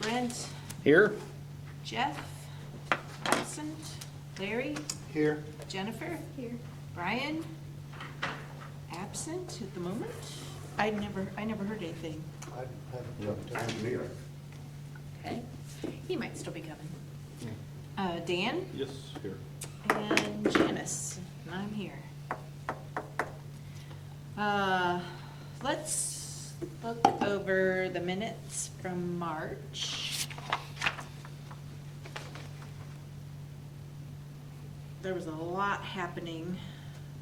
Brent, Here? Jeff, absent, Larry, Here. Jennifer. Here. Brian, absent at the moment. I never heard anything. I haven't jumped in. neither. Okay, he might still be coming. Dan Yes, here. and Janice, and I'm here. Let's look over the minutes from March. There was a lot happening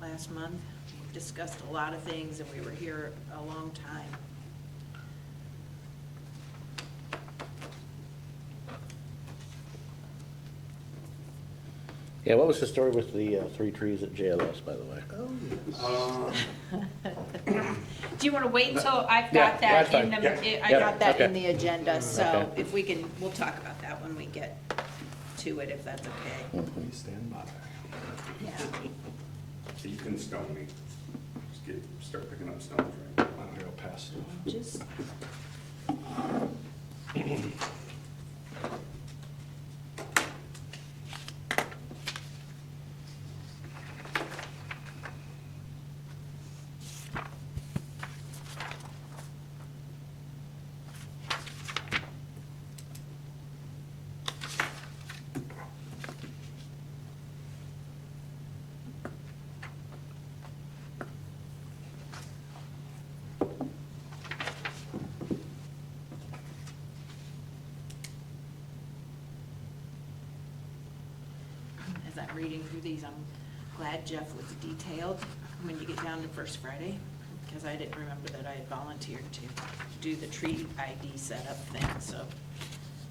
last month. We discussed a lot of things and we were here a long time. Yeah, what was the story with the 3 trees at JLS, by the way? Oh, yes. Do you want to wait until I've Yeah, got that that's in fine. the, I Yeah, got that in okay. the agenda, so Okay. if we can, we'll talk about that when we get to it, if that's okay. Please stand by. Yeah. So you can stone me. Just start picking up stones, right? I'm gonna go past it. Just, as I'm reading through these, I'm glad Jeff was detailed when you get down to First Friday, because I didn't remember that I had volunteered to do the tree ID setup thing, so.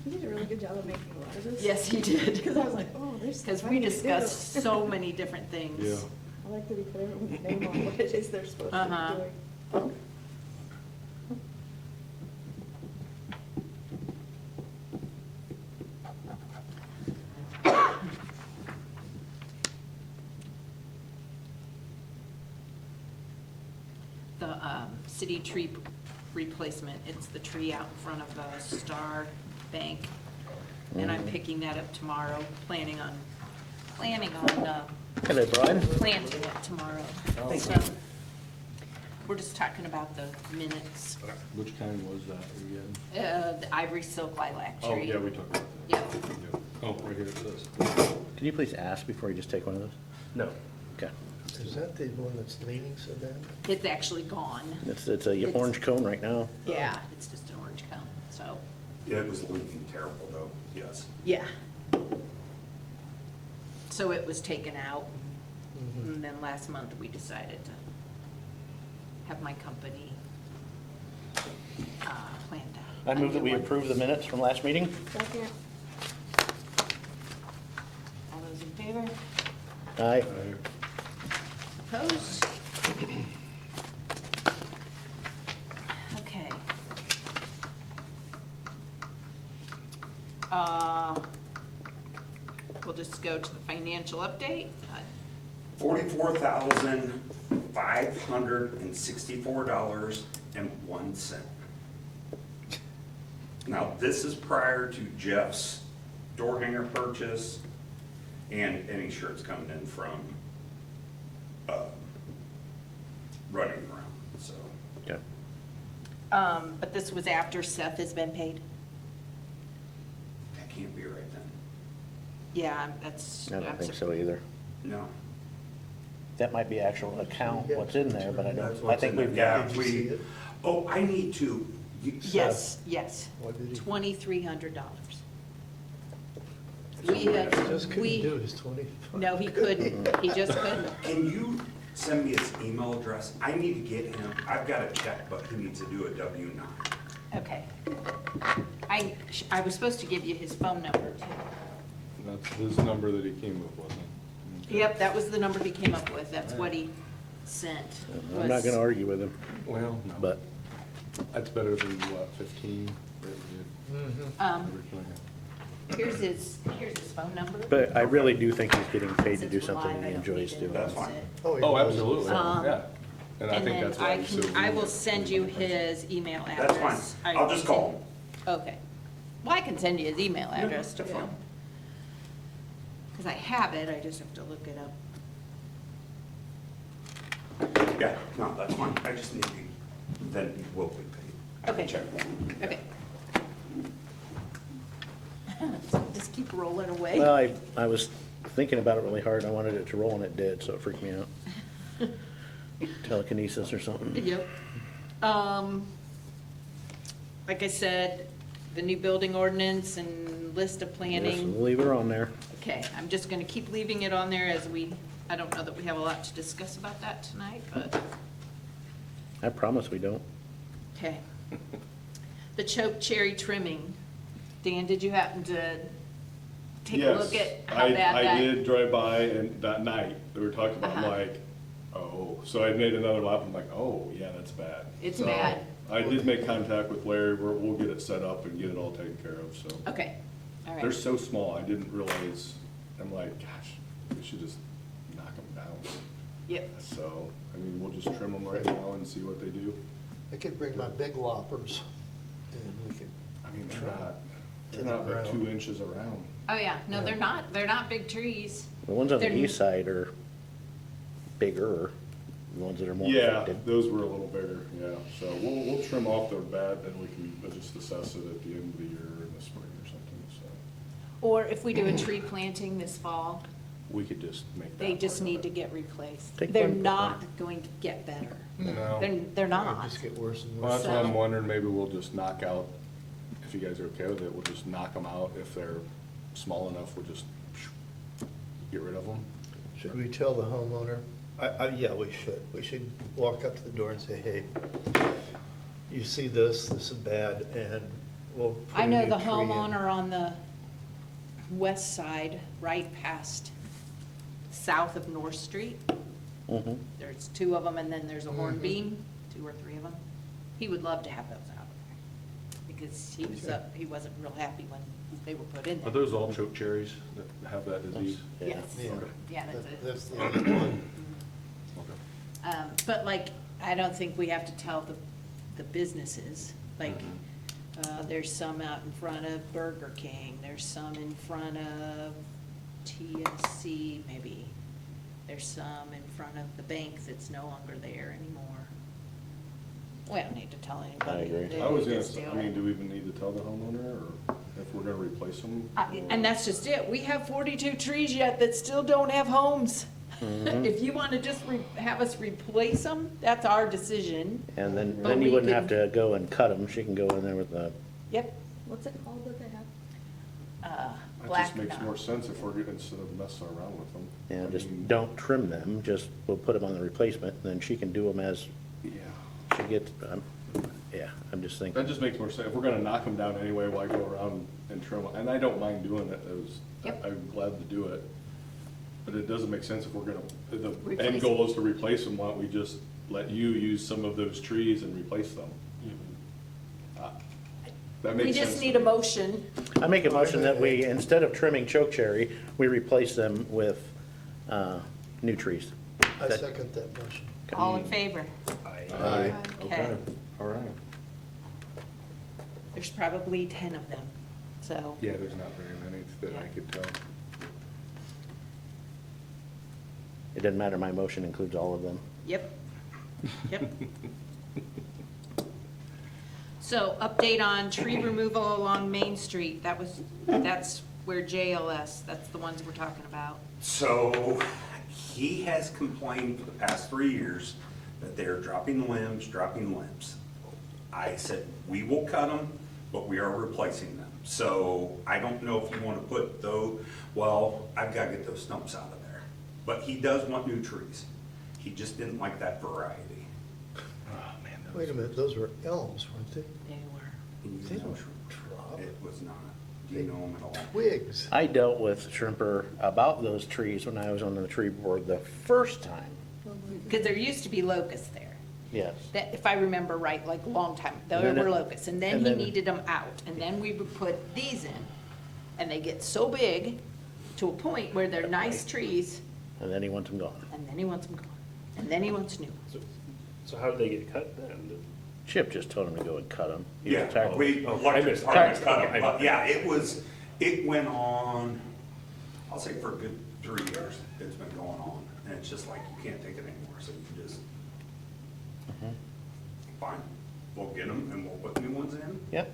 He did a really good job of making a lot of this. Yes, he did. Because I was like, oh, there's. Because plenty we to do. discussed so many different things. Yeah. I like that he put everyone's name on what it is they're supposed to Uh-huh. be doing. The city tree replacement, it's the tree out in front of the Star Bank. And I'm picking that up tomorrow, planning on Hello, Brian. planting it tomorrow. So, we're just talking about the minutes, Which kind was that again? the ivory silk lilac Oh, tree. yeah, we talked about Yep. that. Yeah. Oh, right here it says. Can you please ask before you just take one of those? No. Okay. Is that the one that's leaning so bad? It's actually gone. It's a orange cone right now. Yeah, it's just an orange cone, so, Yeah, it was leaking terrible though, yes. yeah. So it was taken out, and then last month we decided to have my company planned out. I move that we approve the minutes from last meeting. Second. All those in favor? Aye. Opposed? Okay. We'll just go to the financial update. $44,564.01. Now, this is prior to Jeff's door hanger purchase and any shirts coming in from running around, so. Okay. But this was after Seth has been paid? That can't be right then. Yeah, that's. I don't think so either. No. That might be actual account, what's in there, but I That's don't, I what's think in we've there. got, Did you see it? Oh, I need to. Yes, yes. What did he? $2,300. We had, Just couldn't we, do his 20. no, he couldn't. He just couldn't. Can you send me his email address? I need to get him, I've got a check, but he needs to do a W-9. Okay. I was supposed to give you his phone number too. That's his number that he came up with, wasn't it? Yep, that was the number he came up with. That's what he sent. I'm not was- gonna argue with him, Well, no. but That's better than what, 15? that we had originally had? Here's his phone number. But I really do think he's getting paid to Since do we're something live, I he don't enjoys need to doing. That's announce fine. it. Oh, Oh, absolutely, Um, yeah. And I And think then that's why he's so. I will send you his email That's address. fine. I'll just call him. Okay. Well, I can send you his email Yeah, address too. that's fine. Because I have it, I just have to look it up. Yeah, no, that's fine. I just need to, then we'll be paid. Okay. Check. Okay. Just keep rolling away. Well, I was thinking about it really hard. I wanted it to roll and it did, so it freaked me out. Telekinesis or something. Yep. Like I said, the new building ordinance and list of Just planning. leave her on there. Okay, I'm just gonna keep leaving it on there as I don't know that we have a lot to discuss about that tonight, but, I promise we don't. okay. The choke cherry trimming. Dan, did you happen to take a look at how bad that? I did drive by and that night, we were talking about, I'm Uh-huh. like, oh, so I made another lap, I'm like, oh, yeah, that's bad. It's So, bad. I did make contact with Larry, we'll get it set up and get it all taken care of, so. Okay, all They're right. so small, I didn't realize, I'm like, gosh, we should just knock them down. Yep, So, I mean, we'll just trim them right now and see what they do. I could bring my big loppers and we could, I mean, they're not like 2 inches around. oh yeah, no, they're not big trees. The ones on the They're- east side are bigger, the ones that are more Yeah, affected. those were a little bigger, yeah, so we'll trim off the bad, and we can just assess it at the end of the year in the spring or something, so. Or if we do a tree planting this fall, We could just make that. they just part of need it. to get replaced. Take They're one, put not one. going to get better. No. They're it not. just get worse and Well, worse. that's what I'm So- wondering, maybe we'll just knock out, if you guys are okay with it, we'll just knock them out. If they're small enough, we'll just get rid of them. Should we tell the homeowner? Yeah, we should. We should walk up to the door and say, hey, you see this is bad, and we'll put I a know new the tree in." homeowner on the west side, right past, south of North Street. Mhm. There's 2 of them, and then there's a horn Mhm. beam, 2 or 3 of them. He would love to have those out there, because he wasn't real happy when they were put in there. Are those all choke cherries that have that disease? Yeah. Yes, Yeah. yeah, that's it. That's the only one. Okay. But like, I don't think we have to tell the businesses, like, Mm-hmm. there's some out in front of Burger King, there's some in front of TSC, maybe. There's some in front of the bank that's no longer there anymore. We don't need to tell anybody. agree. They I was gonna just say, do I mean, it. do we even need to tell the homeowner, or if we're gonna replace them? And that's just it. We have 42 trees yet that still don't have homes. Mm-hmm. If you want to just have us replace them, that's our decision. And then But you we wouldn't could- have to go and cut them. She can go in there with the, Yep. What's it called that they have? That Black just makes knot. more sense if we're, instead of messing around with them. yeah, I just mean, don't trim them, just, we'll put them on the replacement, and then she can do them as Yeah. she gets, yeah, I'm just thinking. That just makes more sense. If we're gonna knock them down anyway, why go around and trim them? And I don't mind doing it, Yep. I'm glad to do it. But it doesn't make sense if we're gonna, the Replace end goal is to replace them, why don't we just let you use some of those trees and replace them? That We makes sense. just to need a me. motion. I make a motion that we, instead of trimming choke cherry, we replace them with, new trees. I second that motion. All in favor? Aye. Okay. All right. There's probably 10 of them, so. Yeah, there's not very many that I could tell. It doesn't matter, my motion includes all of them. Yep. Yep. So update on tree removal along Main Street. That's where JLS, that's the ones we're talking about. So he has complained for the past 3 years that they're dropping limbs. I said, we will cut them, but we are replacing them. So I don't know if you want to put those, well, I've got to get those stumps out of there. But he does want new trees. He just didn't like that variety. Oh, man. Wait a minute, those were elms, weren't they? They were. And They you know, don't drop. it was not. Do you know him at all? Twigs. I dealt with Shrimper about those trees when I was on the tree board the first time. Because there used to be locusts there. Yes. That, if I remember right, like a long time, there And then were it- locusts, and then and he then- needed them out, and then we would put these in, and they get so big to a point where they're nice trees, And then he wants them gone. and then he wants them gone, and then he wants new. So how do they get cut then? Chip just told him to go and cut them. Yeah, we, electric department cut it, but yeah, it went on, I'll say for a good 3 years, it's been going on. And it's just like, you can't take it anymore, so you just, fine, we'll get them and we'll put new ones in. Yep,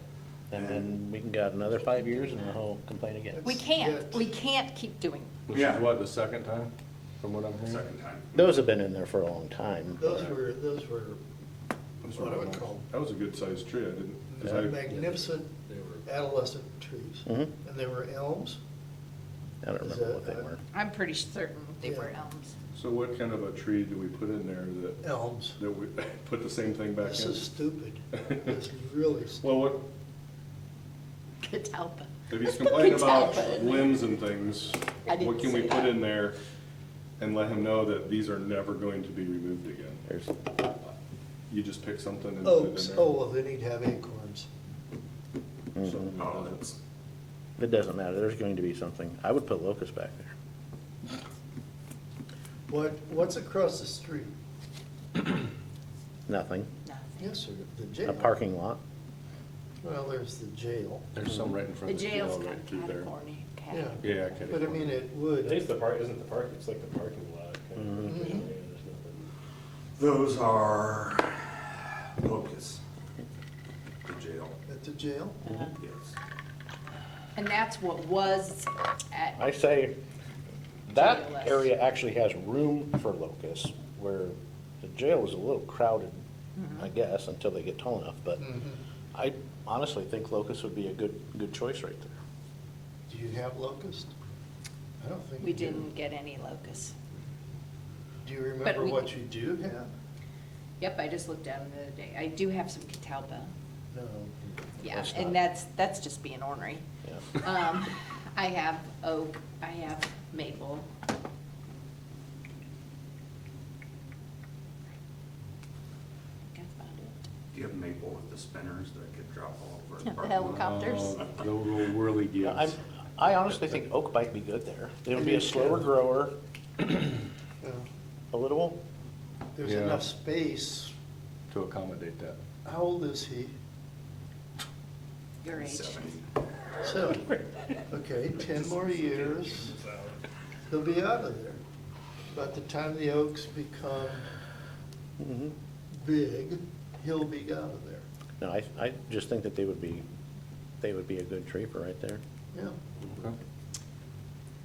and then we can got another 5 years and he'll complain again. We can't keep doing. Which Yeah. is what, the second time, from what I'm hearing? Second time. Those have been in there for a long time. Those were, Those what I were would nice. call That was a good sized tree, I didn't, 'cause I, magnificent adolescent trees. Mhm. And they were elms. I don't remember what they were. I'm pretty certain they were Yeah. elms. so what kind of a tree do we put in there Elms. that we, put the same thing back This in? is stupid. It's really stupid. Well, what, Catalpa. if he's complaining about Catalpa. limbs and things, I didn't what can we say put that. in there and let him know that these are never going to be removed again? There's, You just pick something and put it in Oaks, there? oh, well, then he'd have acorns. So, Oh, that's, it doesn't matter, there's going to be something. I would put locust back there. What's across the street? Nothing. Nothing. Yes, sir, the jail. A parking lot. Well, there's the jail. There's some right in The front of the jail, jail's right kind through of there. California. Yeah. Yeah, okay. But I mean, it I would. think it's the park, isn't the park, it's like the parking lot. kind of. Mhm. Yeah, there's nothing. those are locusts. The jail, At the jail? yes. And that's what was I at, say, that JLS. area actually has room for locusts, where the jail is a little crowded, I guess, until they get tall enough, but Mhm. I honestly think locusts would be a good choice right there. Do you have locust? I don't think we you do. didn't get any locusts. Do you remember we- what you do have? Yep, I just looked at them the other day. I do have some catalpa. No. Yeah, That's and not- that's just being ornery. Yeah. I have oak, I have maple. That's about it. Do you have maple with the spinners that could drop all over? The parking lot? helicopters. The little whirly Yeah, gibbs. I honestly think oak might be good there. It'll be a slower grower, No. a little, There's Yeah. enough space. To accommodate that. How old is he? Your age. 70. 7. Okay, 10 more years, he'll be out of there. By the time the oaks become mhm. big, he'll be out of there. No, I just think that they would be a good tree for right there. Yeah.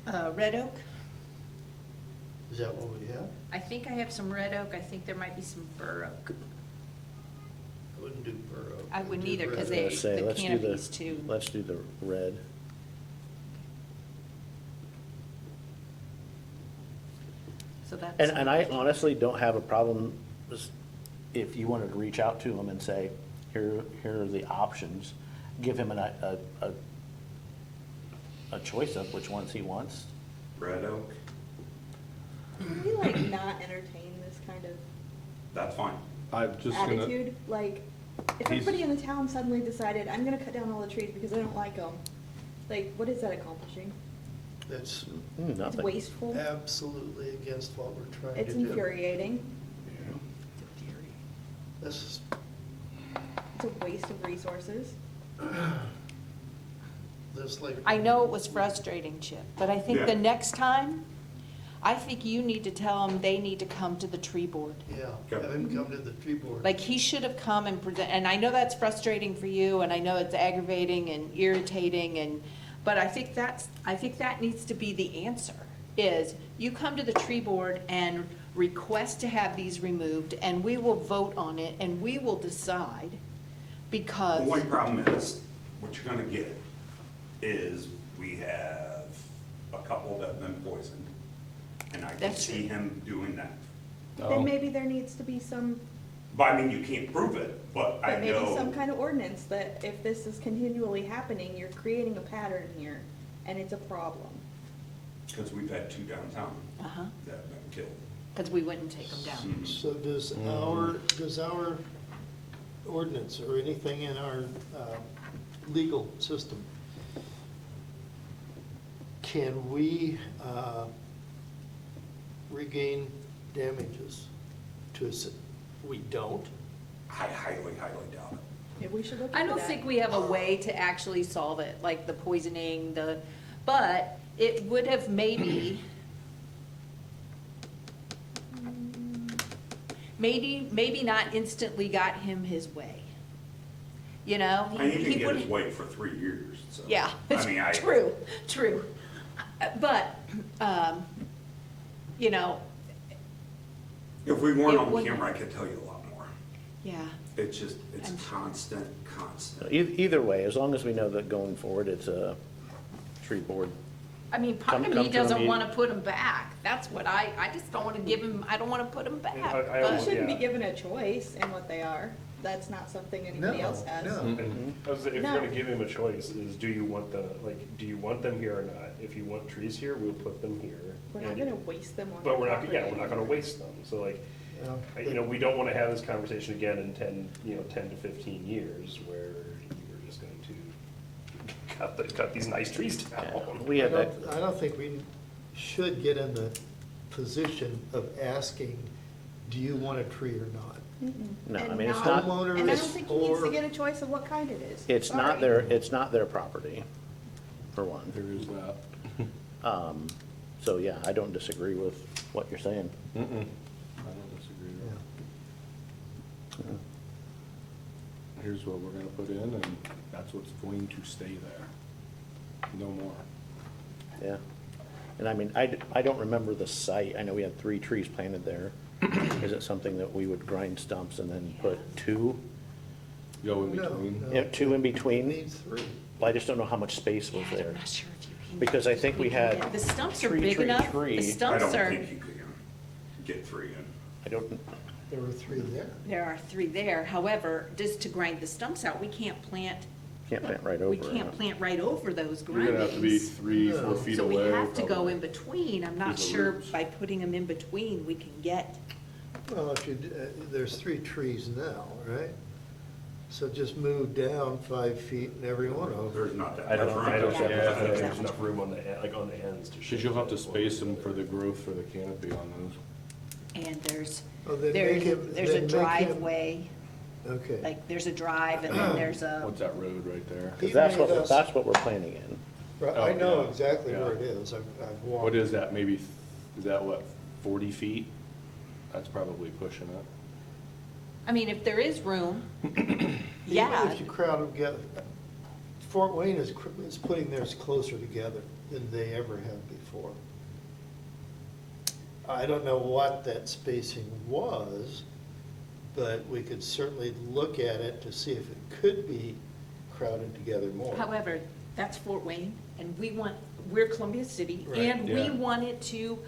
Okay. Red oak, Is that what we have? I think I have some red oak. I think there might be some bur oak. I wouldn't do bur oak. I wouldn't I'd do either, 'cause red they- oak. Let's say, the let's do canopies too. Let's do the red. So that's. And I honestly don't have a problem if you wanted to reach out to him and say, here are the options. Give him a choice of which ones he wants. Red oak, Can we like not entertain this kind of that's fine. I'm just gonna, attitude? Like, if He's- everybody in the town suddenly decided, I'm gonna cut down all the trees because I don't like them, like, what is that accomplishing? That's It's Nothing. wasteful. absolutely against what we're trying to It's do. infuriating. This is, It's a waste of resources. this like. I know it was frustrating, Chip, but I think the Yeah. next time, I think you need to tell them they need to come to the tree board. Yeah, Okay. have him come to the tree board. Like, he should have come and present, and I know that's frustrating for you, and I know it's aggravating and irritating, and, but I think that needs to be the answer, is you come to the tree board and request to have these removed, and we will vote on it, and we will decide, because. The only problem is, what you're gonna get is, we have a couple that have been poisoned, and I can That's see true. him doing that. Oh. Then maybe there needs to be some, But I mean, you can't prove it, but I but maybe some know, kind of ordinance that if this is continually happening, you're creating a pattern here, and it's a problem. because we've had 2 downtown Uh-huh, that have been killed. because we wouldn't take them down. So does our ordinance or anything in our legal system, can we regain damages to us? We don't? I highly, highly doubt it. Yeah, we should look into I that. don't think we have a way to actually solve it, like the poisoning, but it would have maybe not instantly got him his way. You know? I mean, he He didn't get would- his way for 3 years, so. Yeah, I mean, I. true. But, you know, If we weren't It on wouldn't- camera, I could tell you a lot more. yeah. It's just, it's I'm sure. constant. Either way, as long as we know that going forward, it's a tree board. I mean, part Come of to me a doesn't meeting. wanna put him back. That's what I just don't wanna give him, I don't wanna put him back. I You almost- But shouldn't be Yeah. given a choice in what they are. That's not something anybody No, else has. no. And I was, if you're No. gonna give him a choice, is do you want do you want them here or not? If you want trees here, we'll put them here. We're not And- gonna waste them on But we're their not, property. yeah, we're not gonna waste them, so like, Yeah. you know, we don't wanna have this conversation again in 10 to 15 years where you're just going to cut these nice trees down. We had that, I don't think we should get in the position of asking, do you want a tree or not? no, I And mean, it's not- not, Homeowner And I is don't think he needs to for- get a choice of what kind it is. it's not Sorry. their property, for one. There is that. So, yeah, I don't disagree with what you're saying. I don't disagree at all. Here's what we're gonna put in, and that's what's going to stay there. No more. Yeah. And I mean, I don't remember the site. I know we had 3 trees planted there. Is it something that we would grind stumps and then put 2? Go in No, between. no. Yeah, 2 in It between? needs 3. Well, I just don't know how much space was Yeah, there. I'm not sure if you can. Because I think we had The stumps are tree, big tree, enough. tree. The I stumps don't are, think you could get 3 in. I don't, There were 3 there. there are 3 there. However, just to grind the stumps out, we can't plant right over we it. can't plant right over those You're gonna have to be grindings. 3-4 No. feet So away. we have to go probably. in between. I'm not Through the sure roots. by putting them in between, we can get, Well, if you, there's 3 trees now, right? So just move down 5 feet in every one of them. There's not that. I don't, much I room. don't think Yeah. there's enough room on the ends to. Cause you'll have to space them for the growth for the canopy on those. and there's, Oh, then there's, make him- there's a then make him- driveway, Okay. like, there's a drive and then there's a, What's that road right there? He 'Cause that's made what, us- that's what we're planning in. Right, I Oh, know yeah, exactly yeah. where it is. I've walked. What is that, maybe, is that what, 40 feet? That's probably pushing it. I mean, if there is room, Even yeah. if you crowd them together, Fort Wayne is putting theirs closer together than they ever have before. I don't know what that spacing was, but we could certainly look at it to see if it could be crowded together more. However, that's Fort Wayne, and we're Columbia City, Right. and we Yeah. want it to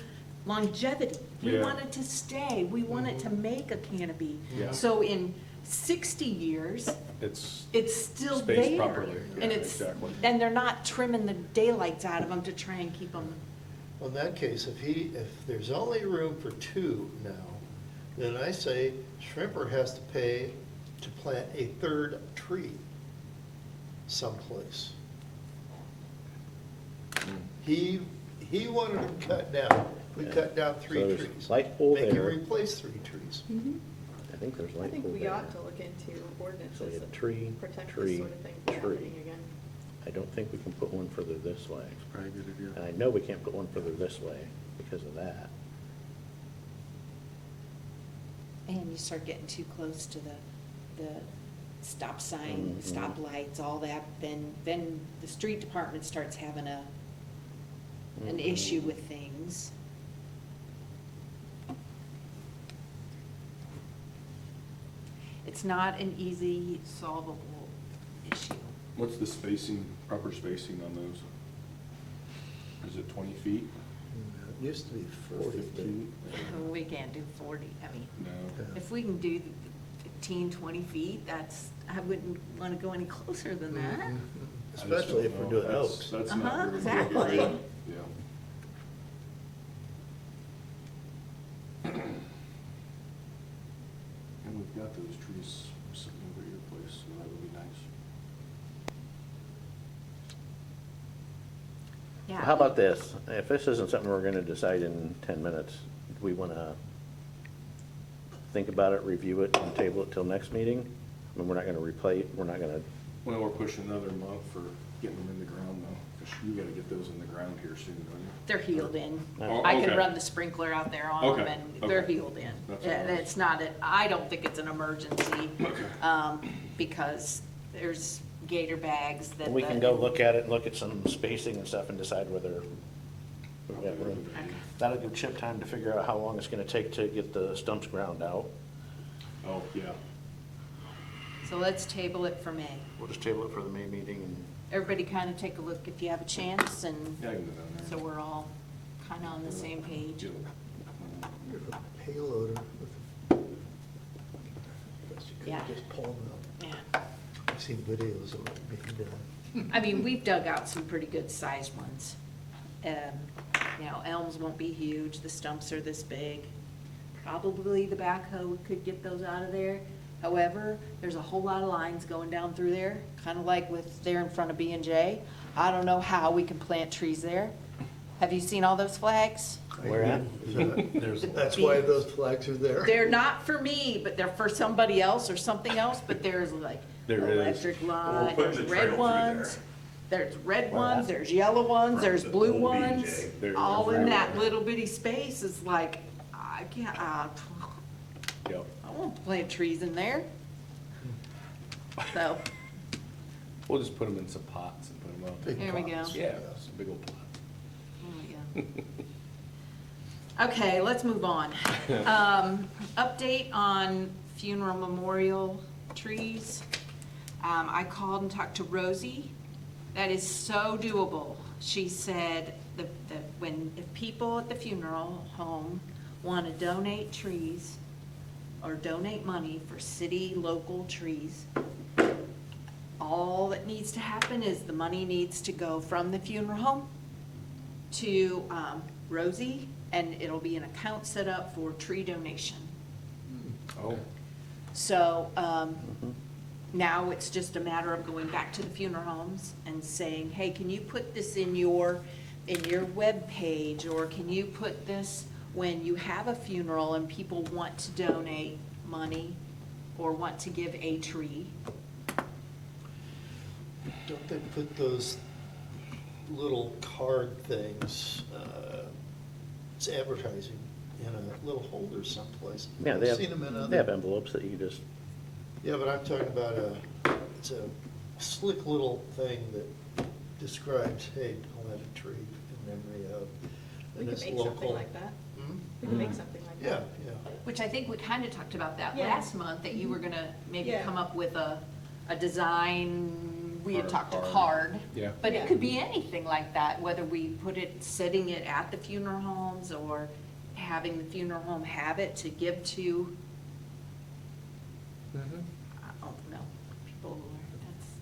longevity. We Yeah. want it to stay. We want it to make a canopy. Yeah. So in 60 years, It's, it's still Spaced there. properly. And Yeah, it's, exactly. and they're not trimming the daylights out of them to try and keep them. Well, in that case, if there's only room for 2 now, then I say Shrimper has to pay to plant a 3rd tree someplace. He wanted to cut down, we cut down 3 So there's trees. light pole Make him there. replace 3 trees. I think there's I light think pole we there. ought to look into So we ordinances have that tree, protect tree, this sort of thing from tree. happening again. I don't think we can put one further this way. probably a good idea. And I know we can't put one further this way because of that. And you start getting too close to the stop sign, Mhm. stop lights, all that, then the street department starts having an Mhm. issue with things. It's not an easy solvable issue. What's the spacing, proper spacing on those? Is it 20 feet? It used to be Or 40. 15? We can't do 40, I mean, No. if we can do 15, 20 feet, I wouldn't want to go any closer than that. Mhm. I just Especially don't if we're know. doing That's- oaks. That's Uh-huh, not very big exactly. area. Yeah. And we've got those trees sitting over your place, so that would be nice. Yeah. How about this? If this isn't something we're gonna decide in 10 minutes, do we wanna think about it, review it, and table it till next meeting? I mean, we're not gonna replay, we're not gonna, Well, we're pushing another month for getting them in the ground though, 'cause you gotta get those in the ground here soon, don't you? They're healed in. Oh, I can okay. run the sprinkler out there on them Okay, and they're okay. healed in. That's what I And was- it's not, I don't think it's an emergency, Okay. because there's gator bags that. we can go look at it, and look at some spacing and stuff and decide whether we've got room. That'll give Chip time to figure out how long it's gonna take to get the stumps ground out. Oh, yeah. So let's table it for May. We'll just table it for the May meeting and. Everybody kind of take a look if you have a chance, and Yeah, I can go down there. so we're all kind of on the same page. Here's a payloader with, guess you Yeah. could just pull them out. Yeah. I've seen videos of it being done. I mean, we've dug out some pretty good sized ones. You know, elms won't be huge, the stumps are this big. Probably the backhoe could get those out of there. However, there's a whole lot of lines going down through there, kind of like with there in front of B&J. I don't know how we can plant trees there. Have you seen all those flags? Where at? That's why those flags are there. They're not for me, but they're for somebody else or something else, but there's like There is. electric line, We're putting there's the red trail through ones. There's red Where ones, at? there's yellow ones, there's The blue old ones. B&J. They're All in that everywhere. little bitty space is like, I can't, Yep. I won't plant trees in there. So, We'll just put them in some pots and put them up. Big Here we go. pots. Yeah, some big old pots. oh my God. Okay, let's move on. Update on funeral memorial trees. I called and talked to Rosie. That is so doable. She said that if people at the funeral home want to donate trees or donate money for city, local trees, all that needs to happen is the money needs to go from the funeral home to Rosie, and it'll be an account set up for tree donation. Oh, So now it's just a matter of going back to the funeral homes and saying, hey, can you put this in your webpage, or can you put this when you have a funeral and people want to donate money or want to give a tree? Don't they put those little card things, it's advertising, in a little holder someplace? Yeah, I've seen them in they have other. envelopes that you just, Yeah, but I'm talking about it's a slick little thing that describes, hey, plant a tree in memory of. We and could it's make something local. like that. Hmm? We could make something like Yeah, that. yeah. Which I think we kind of talked about that Yeah. last month, that you were gonna maybe Yeah. come up with a design, we had talked to Card. card. Yeah. But Yeah. it could be anything like that, whether we put it, setting it at the funeral homes or having the funeral home have it to give to, Mm-hmm. I don't know, people who are,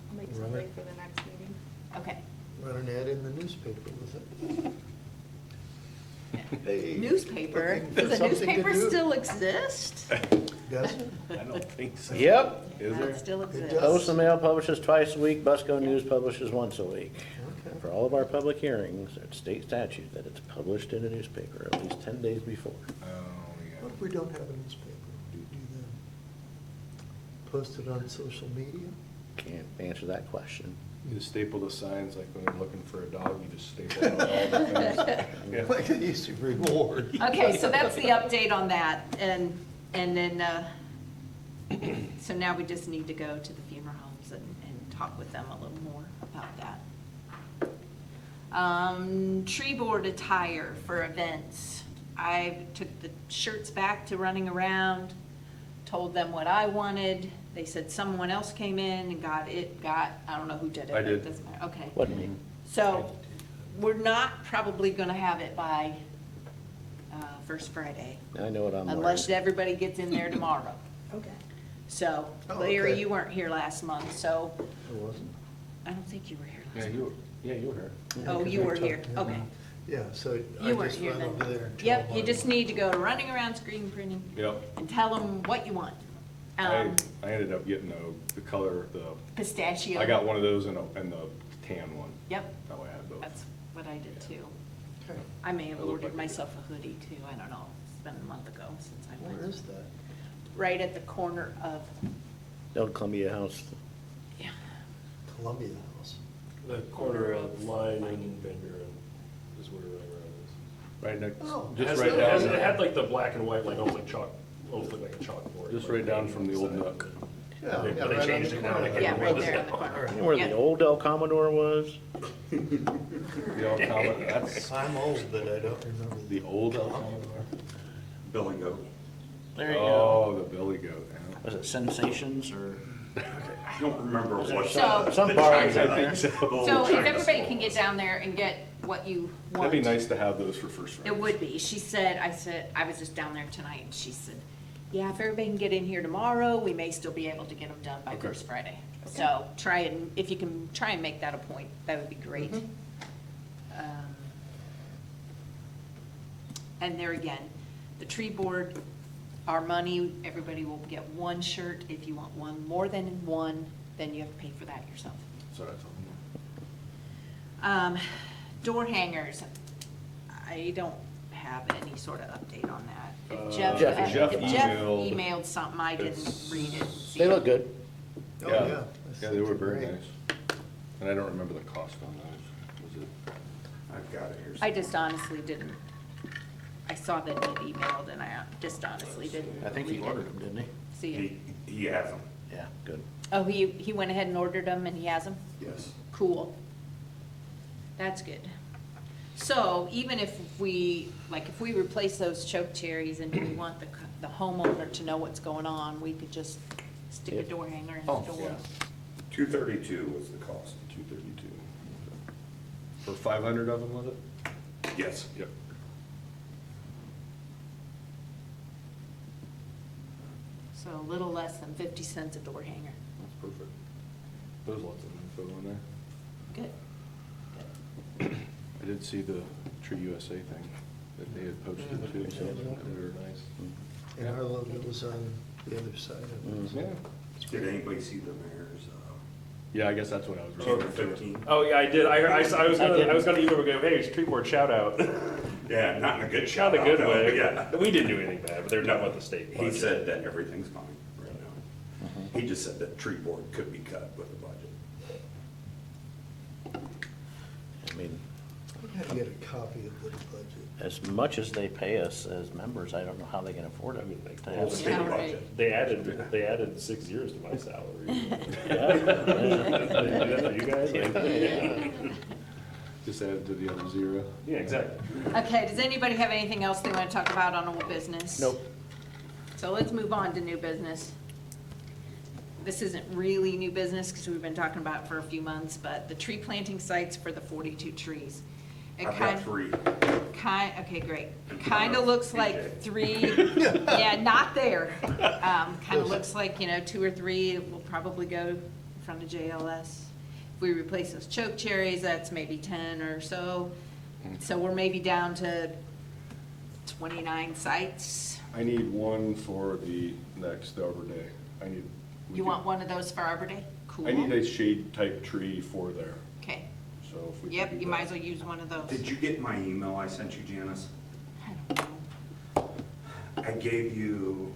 I'll make Right. something for the next meeting. that's, okay. Run an ad in the newspaper with it. Hey, Newspaper, looking for does the something to newspaper do. still exist? Does it? I don't think so. yep. Is That there? still exists. does. Post and Mail publishes twice a week, Busco News publishes once a week. Okay. For all of our public hearings, it's state statute that it's published in a newspaper at least 10 days before. Oh, yeah. What if we don't have a newspaper? What do you do then? Post it on social media? Can't answer that question. You just staple the signs, like when you're looking for a dog, you just staple out all the things. Yeah. Like I used to reward. Okay, so that's the update on that, and then, so now we just need to go to the funeral homes and talk with them a little more about that. Tree board attire for events. I took the shirts back to Running Around, told them what I wanted. They said someone else came in and got, I don't know who did it. I but did. it doesn't matter. Okay. Wasn't me. So, we're not probably gonna have it by, first Friday, I know what I'm wearing. unless everybody gets in there tomorrow. Okay. So, Oh, Larry, okay. you weren't here last month, so, I wasn't. I don't think you were here Yeah, last you month. were, yeah, you were here. Oh, you were here, okay. Yeah, so I You weren't just here run over there then. and tell Yep, them you what just I want. need to go to Running Around Screen Printing Yep. and tell them what you want. I ended up getting the color, Pistachio. I got one of those and the tan one. Yep, That way I had both. that's what I did too. Okay. I may have It looked ordered like it. myself a hoodie too, I don't know. It's been a month ago since I Where went. is that? right at the corner of, The old Columbia House. yeah, Columbia House. The corner of Line and Van Buren is where Railroad is. Right next, Oh. just It right has- down, It had like the black and white, like almost like chalk, almost looked like a chalkboard. just like right down painting from the on old side. Nook. Yeah, They- yeah, they right on changed the it now, corner. I can't yeah, remember right what there in it's the called. corner. You know where Yeah. the old El Commodore was? The old Commodore, that's I'm old, but I don't remember. the old El Commodore? Billy Goat. There you go. Oh, the Billy Goat, yeah. Was it Sensations or? I don't remember what. So- the- Some the bars China- out there. the old so if China everybody can school get was. down there and get what you want. That'd be nice to have those for First Friday. It would be. She said, I was just down there tonight, and she said, yeah, if everybody can get in here tomorrow, we may still be able to get them done by Okay. First Friday. So try and, if you can try and make that a point, that would be great. And there again, the tree board, our money, everybody will get one shirt. If you want one more than one, then you have to pay for that yourself. So that's all. Door hangers, I don't have any sort of update on that. If Jeff if Jeff emailed- emailed something, I didn't It's- read it. and see They it. look good. Oh, Yeah, yeah. yeah, they were very Great. nice. And I don't remember the cost on those. Was it? I've got it here. I just honestly didn't, I saw that he emailed and I just honestly didn't I think he read it. ordered them, didn't he? See it. He has them, Yeah, good. Oh, he went ahead and ordered them and he has them? yes. Cool. That's good. So even if we, like, if we replace those choke cherries and we want the homeowner to know what's going on, we could just stick a Yeah. door hanger in the Oh, door. yeah. 232 was the cost. 232. For 500 of them, was it? Yes. Yep. So a little less than 50 cents a door hanger. That's perfect. There's lots of info in there. Good. I did see the Tree USA thing that they had posted too, so they were nice. And our logo was on the other side of it. Yeah. Did anybody see the mayor's, Yeah, I guess that's what I was Chamber referring to. 15? Oh, yeah, I did. I was I gonna, did. I was gonna even go, hey, it's tree board shout out. Yeah, not in a good Not shot. in a good though, way. but Yeah. We didn't do anything bad, but they're talking about the state He budget. said that everything's fine right now. He just said that tree board could be cut with the budget. I mean, We had to get a copy of the budget. as much as they pay us as members, I don't know how they can afford it. to Whole have- state Yeah, right. budget. They added 6 years to my salary. Yeah. They do that for you guys? Like, Just added to the other 0. Yeah, exactly. Okay, does anybody have anything else they want to talk about on old business? Nope. So let's move on to new business. This isn't really new business because we've been talking about it for a few months, but the tree planting sites for the 42 trees. It I've kind- got 3. Okay, great. Kind of looks like 3, yeah, not there. Kind of looks like, 2 or 3 will probably go in front of JLS. If we replace those choke cherries, that's maybe 10 or so. So we're maybe down to 29 sites. I need one for the next Arbor Day. You want one of those for Arbor Day? Cool. I need a shade type tree for there, Okay, so if we could yep, do you might that. as well use one of those. Did you get my email I sent you, Janice? I don't know. I gave you,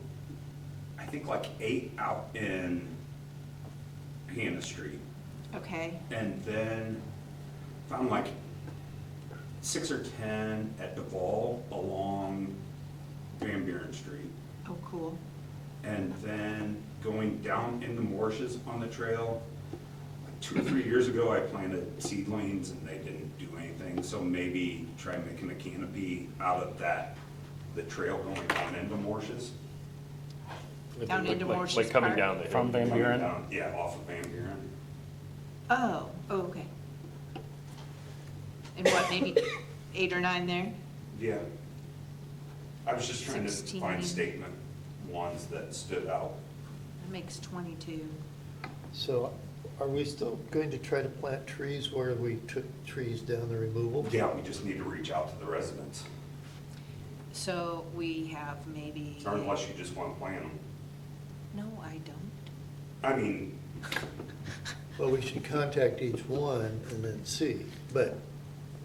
I think like 8 out in Hannah Street. Okay, And then found like 6 or 10 at Duval along Van Buren Street. oh, cool. And then going down in the marshes on the trail, like 2 or 3 years ago, I planted seedlings and they didn't do anything. So maybe try making a canopy out of that, the trail going down into marshes. Down into Like Morse's coming Park? down the hill. From Van Coming Buren? down- Yeah, off of Van Buren. Oh, okay. And what, maybe 8 or 9 there? Yeah. I was just trying to 16. find statement ones that stood out. That makes 22. So are we still going to try to plant trees where we took trees down the removal? Yeah, we just need to reach out to the residents, So we have maybe. or unless you just want to plant them. No, I don't. I mean, Well, we should contact each one and then see, but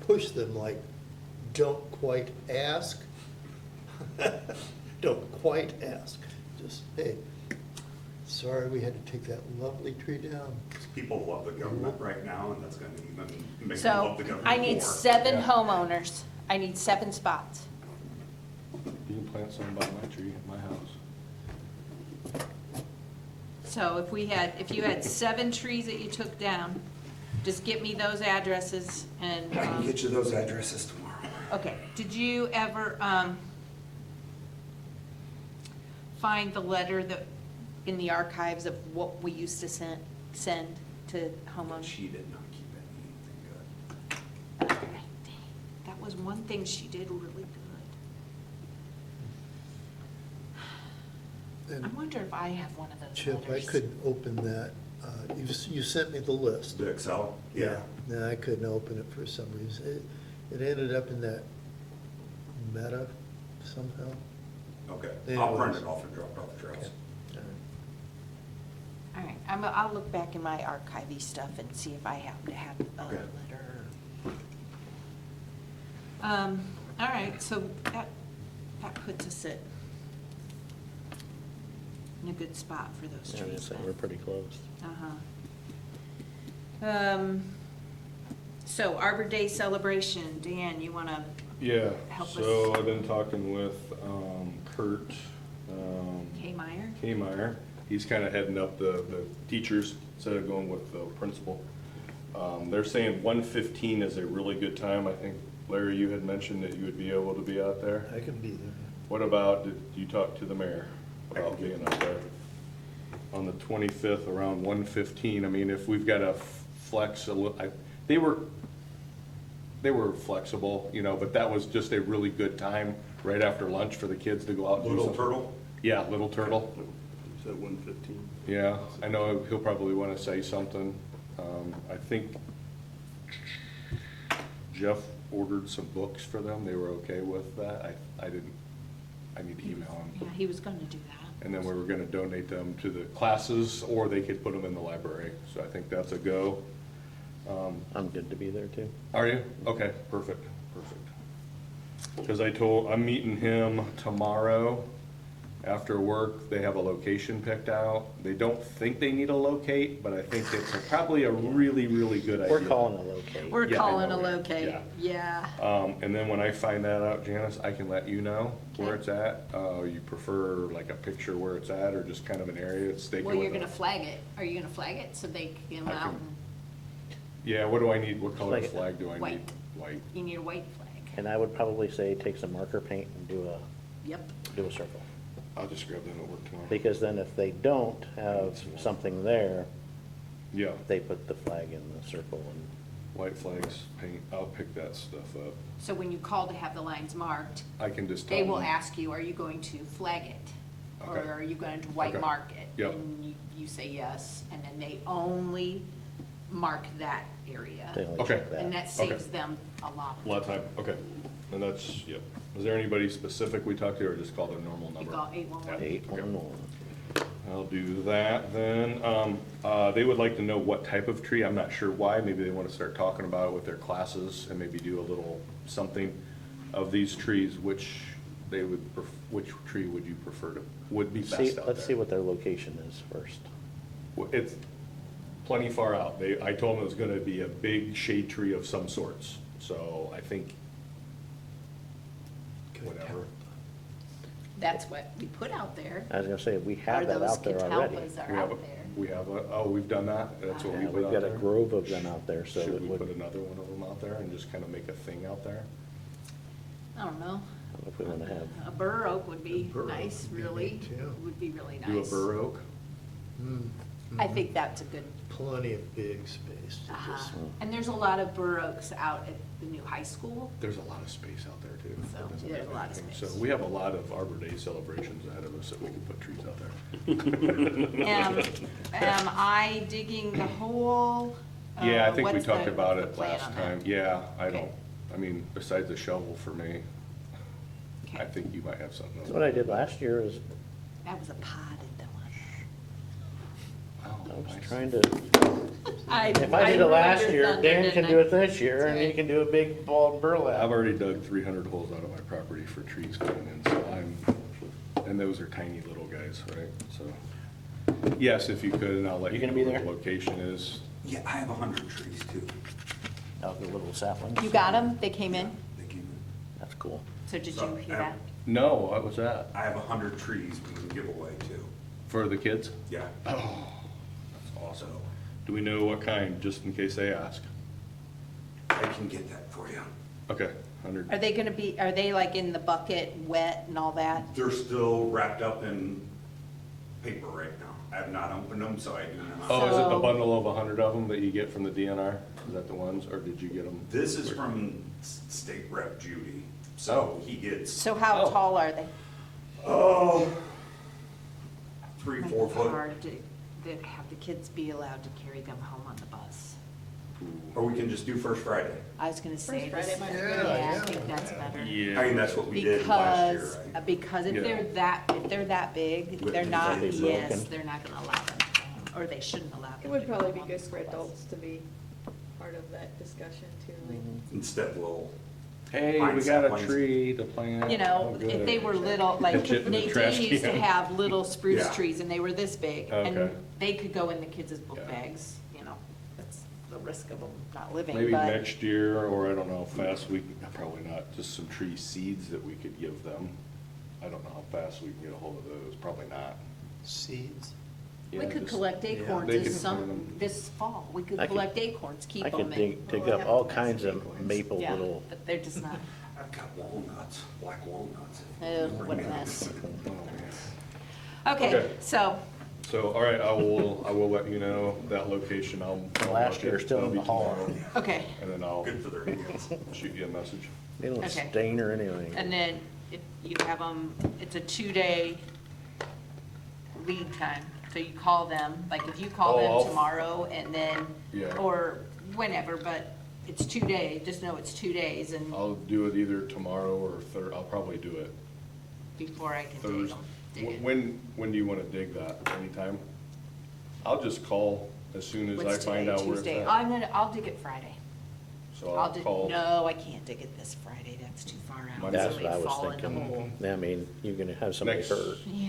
push them like, don't quite ask. Don't quite ask. just, hey, sorry we had to take that lovely tree down. People love the government right now, and that's gonna even make them So love the government I need more. 7 Yeah. homeowners. I need 7 spots. You can plant some by my tree at my house. So if you had 7 trees that you took down, just get me those addresses and, I can get you those addresses tomorrow. okay, did you ever, find the letter that, in the archives of what we used to send to homeowners? She did not keep anything good. Okay, dang, that was one thing she did really good. I And wonder if I have one of those Chip, I letters. couldn't open that. You sent me the list. The Excel? No, I couldn't open it for some reason. It ended up in that meta somehow. Okay, Yeah, I'll it print was. it off and drop it off the trails. All right, I'll look back in my archivey stuff and see if I happen to have a Okay. letter. All right, so that puts us in a good spot for those Yeah, trees so then. we're pretty close. So Arbor Day celebration, Dan, you wanna, Yeah, Help us. so I've been talking with Kurt, Kay Meyer? K. Meyer. He's kind of heading up the teachers instead of going with the principal. They're saying 1:15 is a really good time. I think, Larry, you had mentioned that you would be able to be out there. I can be there. What about, did you talk to the mayor about being out there? On the 25th, around 1:15, I mean, if we've got to flex a little, they were flexible, you know, but that was just a really good time right after lunch for the kids to go out and do Little something. Turtle? Yeah, Little Turtle. Is that 1:15? Yeah, I know he'll probably want to say something. I think Jeff ordered some books for them. They were okay with that. I didn't, I need to email him. Yeah, he was gonna do that. And then we were gonna donate them to the classes, or they could put them in the library. So I think that's a go. I'm good to be there too. Are you? Okay, perfect, perfect. Because I'm meeting him tomorrow after work. They have a location picked out. They don't think they need a locate, but I think it's probably a really, really good idea. We're calling a locate. We're Yeah, I calling a know, right? locate, yeah. And then when I find that out, Janice, I can let you know where Okay. it's at. You prefer like a picture where it's at, or just kind of an area it's staking Well, with you're a- gonna flag it. Are you gonna flag it so they can I out? can- and- Yeah, what do I need? What color Flag it. flag do I need? White. White. You need a white flag. And I would probably say take some marker paint and do Yep. a circle. I'll just grab them at work tomorrow. Because then if they don't have something there, Yeah, they put the flag in the circle and, white flags, paint, I'll pick that stuff up. So when you call to have the lines marked, I can just tell they them. will ask you, are you going to flag it? Or Okay. are you going to white Okay. mark it? Yep. And you say yes, and then they only mark that area. they only Okay. check that. And that saves them a lot. A lot of time, okay. And that's, yep. Was there anybody specific we talked to, or just call their normal number? call 811. Yeah, okay. 811. I'll do that then. They would like to know what type of tree. I'm not sure why. Maybe they want to start talking about it with their classes and maybe do a little something of these trees, which which tree would you prefer would be best out See, there? let's see what their location is first. Well, it's plenty far out. I told them it was gonna be a big shade tree of some sorts, so I think whatever. That's what we put out there. I was gonna say, we Are have that those out there already. catalpas are We have, out there. we have, we've done that? That's what we Yeah, put we've out got a there? grove of them out there, so Should it we would, put another one of them out there and just kind of make a thing out there? I don't know. if we wanna have, A bur oak would be A bur oak nice, would be really. neat, too. Would be really nice. Do a bur oak? I think that's a good, Plenty of big space to just, and there's a lot of bur oaks out at the new high school. There's a lot of space out there too. So, That doesn't there's have a lot of anything. space. So we have a lot of Arbor Day celebrations ahead of us that we can put trees out there. Am I digging the hole? Yeah, I think we What's talked the- about what's it the plan last on that? time. Yeah, I Okay. don't, I mean, besides the shovel for me, I Okay. think you might have something else. that's what I did last year is, That was a potted one. Oh, I was nice. trying to, I if I did it last ruined your year, thunder, Dan didn't can I? do it this year, and he That's can do a big ball of burlap. I've already dug 300 holes out of my property for trees coming in, so and those are tiny little guys. guys, right? So, yes, if you could, and I'll let You you gonna know be where the there? location is. Yeah, I have 100 trees too. Of the little saplings? You got them? They came in? They came in. That's cool. So did So, you hear that? No, what was that? I have 100 trees we can give away too. For the kids? Yeah. Oh, that's awesome. So Do we know what kind, just in case they ask? I can get that for you. Okay, 100. Are they gonna be, are they like in the bucket, wet and all that? They're still wrapped up in paper right now. I have not opened them, so I do not. Oh, is it the So- bundle of 100 of them that you get from the DNR? Is that the ones, or did you get them? This is from State Rep Judy, so he gets, So how Oh. tall are they? oh, 3, 4 It's foot. hard to have the kids be allowed to carry them home on the bus. Or we can just do First Friday. I was gonna say First this. Friday might be Yeah, good. I think that's better. Yeah. I mean, that's what we did last year, Because, right? because if Yeah. they're that big, With they're the not, big yes, broken. they're not gonna allow them to go home, or they shouldn't allow them to It would go probably be home good on for the bus. adults to be part of that discussion too, like. Instead we'll, Hey, Pine we got a saplings. tree to plant. You know, Oh, good. if they were little, like Pitch it in the Nadine trash used to can. have little spruce Yeah. trees and they were this big. And Okay. they could go in the kids' book Yeah. bags, you know, that's the risk of them not living, Maybe but. next year, or I don't know, how fast we, probably not, just some tree seeds that we could give them. I don't know how fast we can get a hold of those, probably not. Seeds. We Yeah, could just- collect acorns They this could plant 'em. this fall. We could I could- collect acorns, keep I them. could dig Well, up yeah, all that's kinds of acorns. maple Yeah, little, but they're just not, I've got walnuts, black walnuts. oh, what a mess. Oh, man. Okay, Okay. so, So, all right, I will let you know that location. I'll last mark year it. still in That'll the be hall. tomorrow, okay, And then I'll Good for their hands. shoot you a message. They don't Okay. stain or anything. and then if you have them, it's a 2-day lead time. So you call them, like if you call Oh, them I'll- tomorrow and then, Yeah. or whenever, but it's 2 days, just know it's 2 days and I'll do it either tomorrow or I'll probably do it before I can dig Thursday. them. Dig it. When do you wanna dig that? Anytime? I'll just call as soon as I What's find today, out where it's Tuesday? at. I'll dig it Friday. So I'll call. No, I can't dig it this Friday, that's too far out. Monday. That's Somebody what I was fall in the hole. thinking. I mean, you're gonna have somebody Next- hurt. Yeah,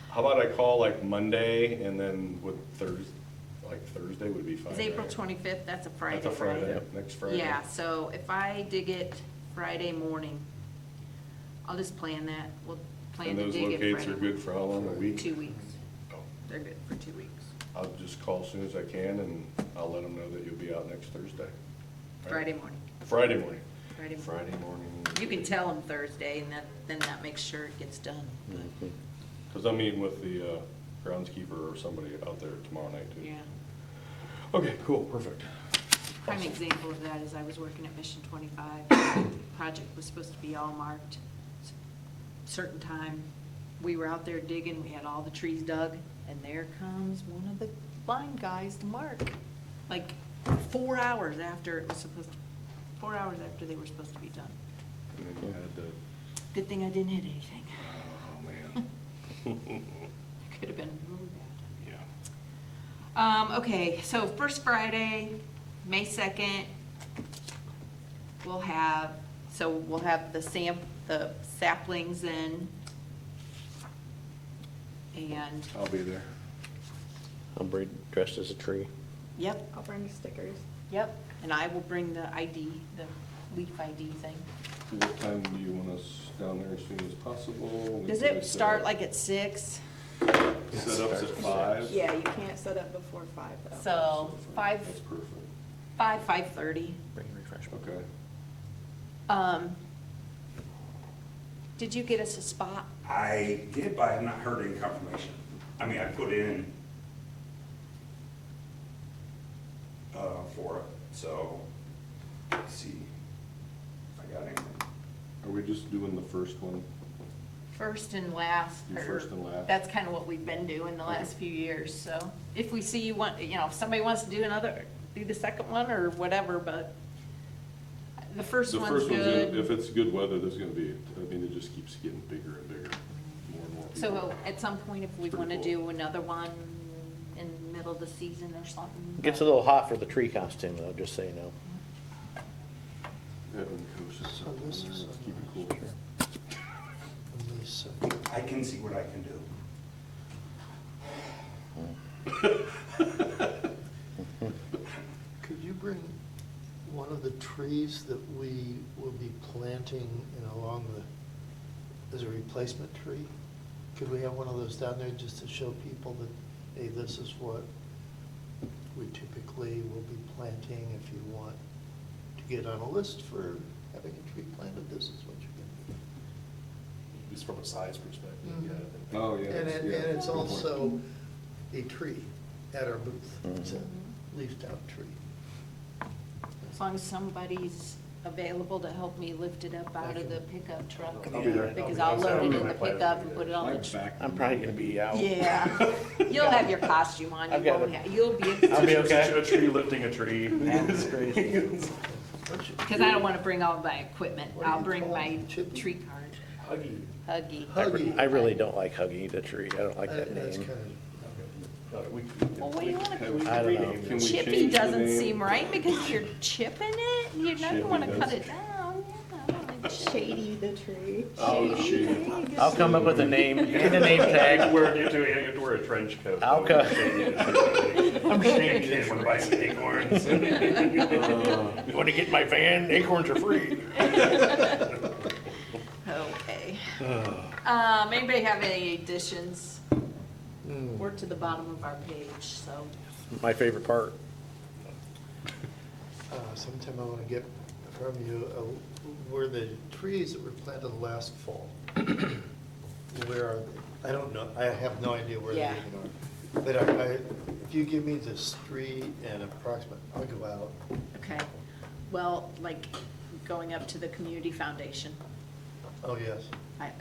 How about I call like Monday and then would Thursday would be fine, it's April right? 25th, that's a Friday, That's a Friday, right? next Friday. Yeah, so if I dig it Friday morning, I'll just plan that, we'll plan And to those dig it Friday. locates are good for how long, a week? 2 weeks, Oh, they're good for 2 weeks. I'll just call as soon as I can and I'll let them know that you'll be out next Thursday. Right? Friday morning, Friday morning. Friday morning. Friday morning. You can tell them Thursday and then that makes sure it gets done. but- Mhm. Cause I'm meeting with the groundskeeper or somebody out there tomorrow night too. Yeah. Okay, cool, perfect. Prime example of that is I was working at Mission 25. Project was supposed to be all marked, certain time. We were out there digging, we had all the trees dug, and there comes one of the blind guys to mark. Like 4 hours after it was supposed, 4 hours after they were supposed to be done. And then you had to, Good thing I didn't hit anything. oh man. It could have been really bad. Yeah. Okay, so first Friday, May 2nd, we'll have the saplings in. And, I'll be there. I'm dressed as a tree. yep, I'll bring stickers. yep, and I will bring the ID, the leaf ID thing. What time do you want us down there as soon as possible? Does it start like at 6? Set-ups at 5? Yeah, you can't set up before 5 though. So 5, That's perfect. 5:30. Bring refreshment. Okay. Did you get us a spot? I did, but I have not heard any confirmation. I mean, I put in for it, so let's see if I got anything. Are we just doing the first one? First and last. Do or- first and last. That's kind of what we've been doing the last few years, so if we see you want, if somebody wants to do the second one or whatever, but the first The one's first one's, if good. it's good weather, there's gonna be, it just keeps getting bigger and bigger, more and more people. So at some point, if we It's want to pretty cool. do another one in the middle of the season or something. It gets a little hot for the tree costume though, just so you know. Evan Coast is up this there, is let's keep it cool. Lisa. I can see what I can do. of the trees that we will be planting, along as a replacement tree? Could we have one of those down there just to show people that, hey, this is what we typically will be planting? If you want to get on a list for having a tree planted, this is what you can do. At least from a size perspective, Mhm. yeah. I think. Oh, yeah. And yeah. it's also a tree at our booth. It's a Mhm. leafed out tree. As long as somebody's available to help me lift it up out of the pickup truck. I'll be there. Because I'll I'll be- load I'll it do in my the plan pickup for and you put it guys. on the. Mine's back. I'm probably gonna be out. Yeah, you'll have your costume on, you I've got won't it. have, you'll be, I'll be okay. A tree lifting a tree. That's crazy. because I don't want to bring all my equipment. What do I'll you bring call my it? Chippy? tree card. Huggy. Huggy. Huggy. I really don't like Huggy the tree. I don't like that That's name. kind Well, what do you want to? Can we I don't know. rename it? Can we Chippy change the doesn't name? seem right because you're chipping it. You're not Chippy gonna want to cut does. it down. Yeah, like Shady the tree. Oh, shady. shit. I'll come up with a name and a name tag. You have to wear a trench coat. I'll cut. I'm ashamed you didn't want to buy some acorns. You want to get in my van? Acorns are free. Okay. Anybody have any additions? of. We're to the bottom of our page, so. My favorite part. Sometime I want to get from you, were the trees that were planted last fall, where are they? I don't know, I have no idea where they Yeah. even are. But if you give me the street and approximate, I'll go out. Okay, well, like going up to the community foundation, Oh, yes.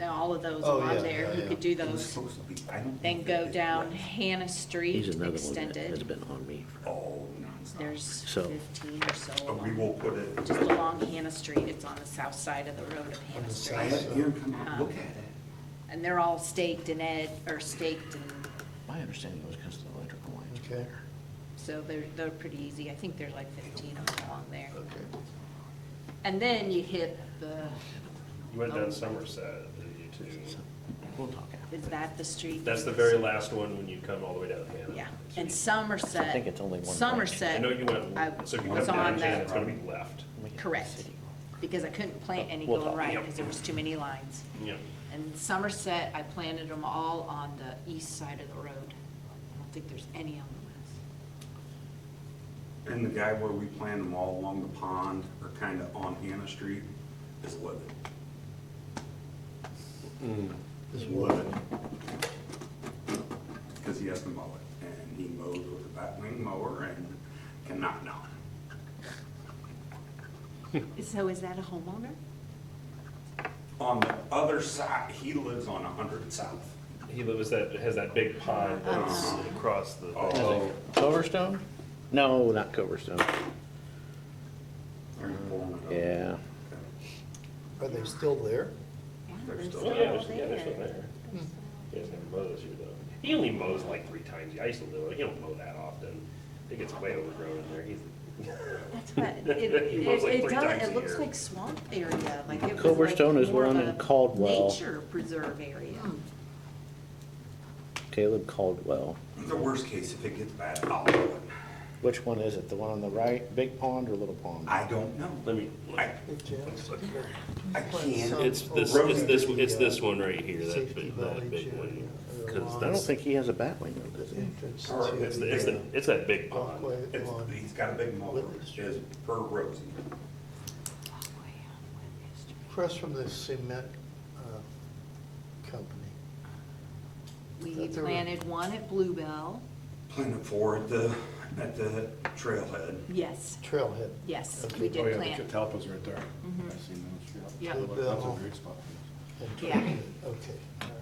all of those Oh, along yeah, there, yeah, you yeah. could do It was those. supposed to be, I don't. know Then if go it down was. Hannah Street He's another one that has extended. been on me. Oh, nonstop. There's So- 15 or so But we along- will put it. just along Hannah Street. It's on the south side of the road of On Hannah the Street. I had you come out, look Um, at it. And they're all staked and staked and, My understanding was because of the electrical lines. were Okay. there. so they're pretty easy. I think there's like 15 of them along there. Okay. And then you hit the, You went down Somerset, did you too? We'll talk after. is that the street? That's the very last one when you come all the way down Hannah. Yeah, and Somerset. I think it's only one branch. Somerset. I know you went, I so if you was come down on Hannah, the- it's gonna be left. Let me get to the Correct, city. because I couldn't plant any We'll going talk. right Yep. because there was too many lines. Yeah. And Somerset, I planted them all on the east side of the road. I don't think there's any on the west. And the guy where we planted them all along the pond, or kind of on Hannah Street, is living. This Living. Because he has to mow it, and he mows with a batwing mower and cannot know. So is that a homeowner? On the other side, he lives on 100 South. He lives has that big pond that's across the. Oh. Coverstone? No, not Coverstone. Are you pulling it up? Yeah. Are they still there? Yeah, They're they're still Oh, yeah, still they're still there. He doesn't ever mow this year though. He only mows like 3 times. I used to live, he don't mow that often. It gets way overgrown in there. He's. That's what, He mows like 3 does, times it a looks year. like swamp area, like it was Coverstone like is more of one in a Caldwell. nature preserve area. Caleb Caldwell. The worst case, if it gets bad, I'll do it. Which one is it? The one on the right, big pond or little pond? I don't know. Let me. I, Hey, Janice, I can't. It's this, it's this one right here, that Safety big, Village that big area, one. or 'Cause lawn. I don't think he has a batwing though, does he? Entrance Or to It's that big pond. walkway It's, on he's got a big mower, Whitley Street. is per Rosie. Across from the cement company. We Thought there were- planted one at Bluebell, Planted 4 at the trailhead. yes, Trailhead. yes, Okay. we Oh, did yeah, plant. the Talpa's right there. Mhm. I've seen those, Yeah. yeah. That's a great spot. and Yeah. Trailhead. Okay, all right.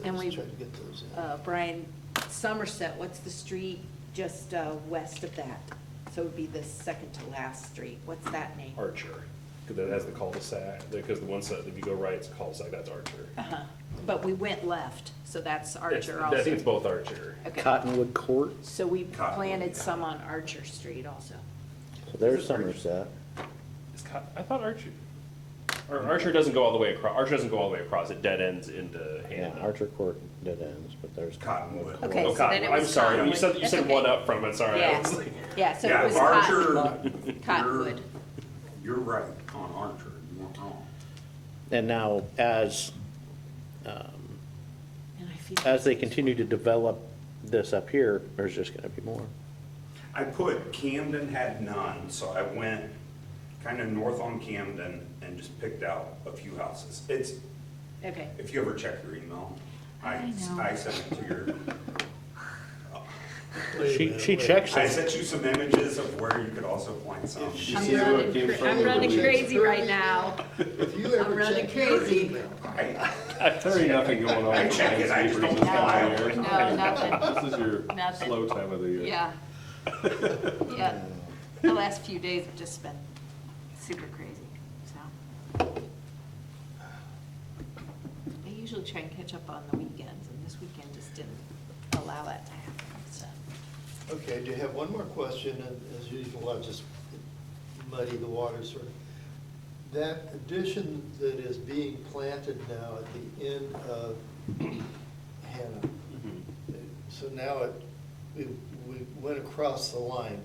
And we- Try to get those in. Brian, Somerset, what's the street just west of that? So it would be the second to last street, what's that name? Archer, because that has the cul-de-sac, because the one side, if you go right, it's a cul-de-sac, that's Archer. Uh-huh, but we went left, so that's It's- Archer I think it's also. both Archer. Okay, Cottonwood Court. so we Cottonwood, planted yeah. some on Archer Street also. So there's Somerset. I thought Archer, Archer doesn't go all the way across, Archer doesn't go all the way across, it dead ends into Yeah, Hammond. Archer Court dead ends, but there's. Cottonwood. Okay, Oh, so then Cottonwood. it I'm was sorry, you Cottonwood. said, you That's said okay. one up from it, sorry. I was Yeah, like- yeah, so Yeah, it was Archer, Cottonwood. you're right on Archer, you weren't wrong. And now, as, And I feel as they like- continue to develop this up here, there's just gonna be more. I put Camden had none, so I went kind of north on Camden and just picked out a few houses. It's, Okay, if you ever check your email, I know. I sent it to your, Wait a She minute, she wait. checks I it. sent you some images of where you could also find some. If she- I'm see where it running, came cra- from, I'm or running was it- crazy right now. If you I'm ever running check your crazy. email, There ain't nothing going on. I with check it, I just don't landscapers this No, time of year. nothing. This is your Nothing. slow time of the year. Yeah. Yeah. The last few days have just been super crazy, so. I usually try and catch up on the weekends, and this weekend just didn't allow that to happen, so. okay, I do have one more question, and as usual, I'll just muddy the water sort of. That addition that is being planted now at the end of Hannah, so now we went across the line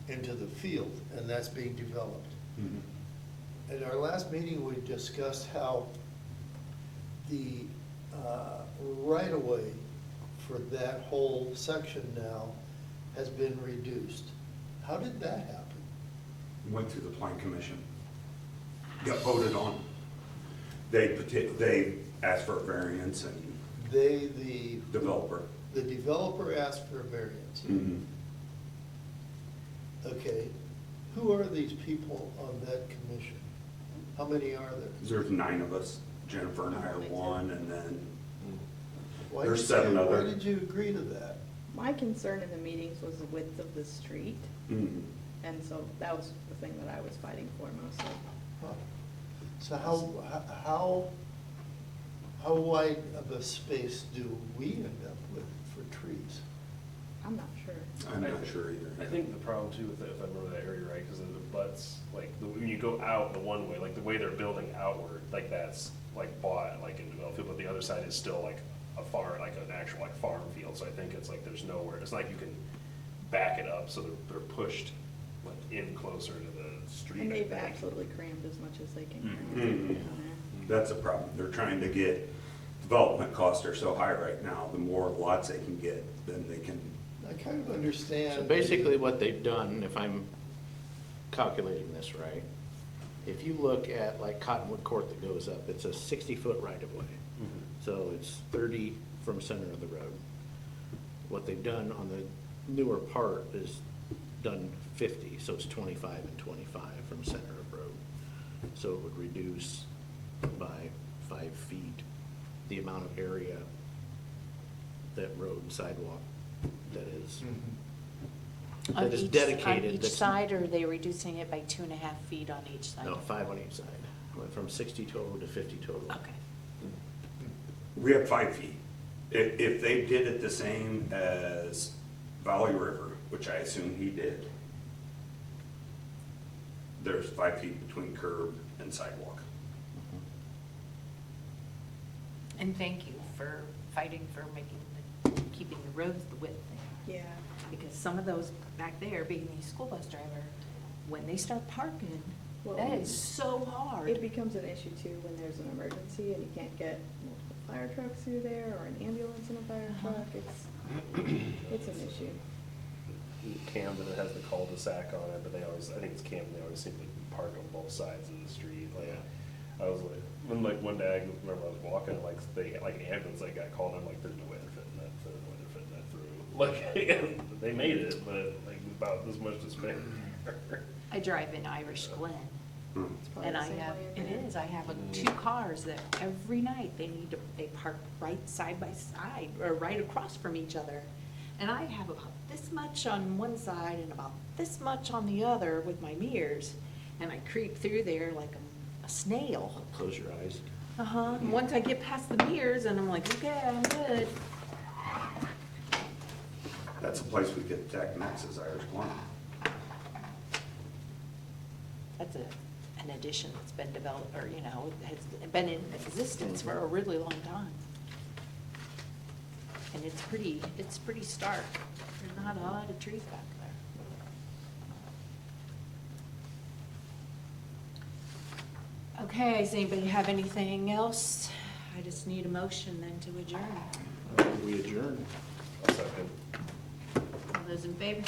into the field, and that's being developed. At our last meeting, we discussed how the right-of-way for that whole section now has been reduced. How did that happen? Went through the plan commission, got voted on. They asked for a variance and They, developer. the developer asked for a variance. Okay, who are these people on that commission? How many are there? There's 9 of us, Jennifer and I are one, and then Why There's did you- 7 other. Why did you agree to that? My concern in the meetings was the width of the street, and so that was the thing that I was fighting for mostly. Huh. So how wide of a space do we end up with for trees? I'm not sure. I'm not sure either. I think the problem too with it, if I remember that area right, because it butts, like, when you go out the one way, like the way they're building outward, like that's like bought, like in developed field, but the other side is still like a farm, like an actual like farm field, so I think it's like there's nowhere, it's like you can back it up, so they're pushed like in closer to the street. And I they've think. absolutely crammed as much as they can Mhm. cram down there. That's a problem. They're trying to get, development costs are so high right now, the more lots they can get, then they can, I kind of understand. So basically what they've done, if I'm calculating this right, if you look at like Cottonwood Court that goes up, it's a 60-foot right-of-way. So it's 30 from center of the road. What they've done on the newer part is done 50, so it's 25 and 25 from center of road. So it would reduce by 5 feet the amount of area that road and sidewalk that is, On that is each- dedicated. On each that's- side, or are they reducing it by 2.5 feet on each side? No, 5 on each side. Went from 60 total to 50 total. Okay. we have 5 feet. If they did it the same as Valley River, which I assume he did, there's 5 feet between curb and sidewalk. And thank you for fighting for keeping the roads the width there. Yeah. Because some of those back there, being a school bus driver, when they start parking, Well, that is so hard. It becomes an issue too when there's an emergency and you can't get multiple fire trucks through there or an ambulance in a fire truck. It's an issue. Camden, it has the cul-de-sac on it, but they always, I think it's Camden, they always seem to park on both sides of the street, like, I was like, one day, I remember I was walking, like, an ambulance, like, got called, I'm like, there's no way they're fitting that through, like, they made it, but, like, about this much to spare. I drive in Irish Glen, It's probably and the I same have, way it in there. is, I have 2 cars that every night they park right side by side, or right across from each other. And I have about this much on one side and about this much on the other with my mirrors, and I creep through there like a snail. Close your eyes. Uh-huh, and once I get past the mirrors, and I'm like, okay, I'm good. That's a place we could attack next is Irish Glen. That's an addition that's been developed, or, you know, has been in existence for a really long time. And it's pretty stark. There's not a lot of trees back there. Okay, does anybody have anything else? I just need a motion then to adjourn. We adjourn. I'll second. All those in favor?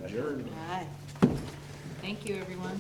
Adjourn. Aye. Thank you, everyone.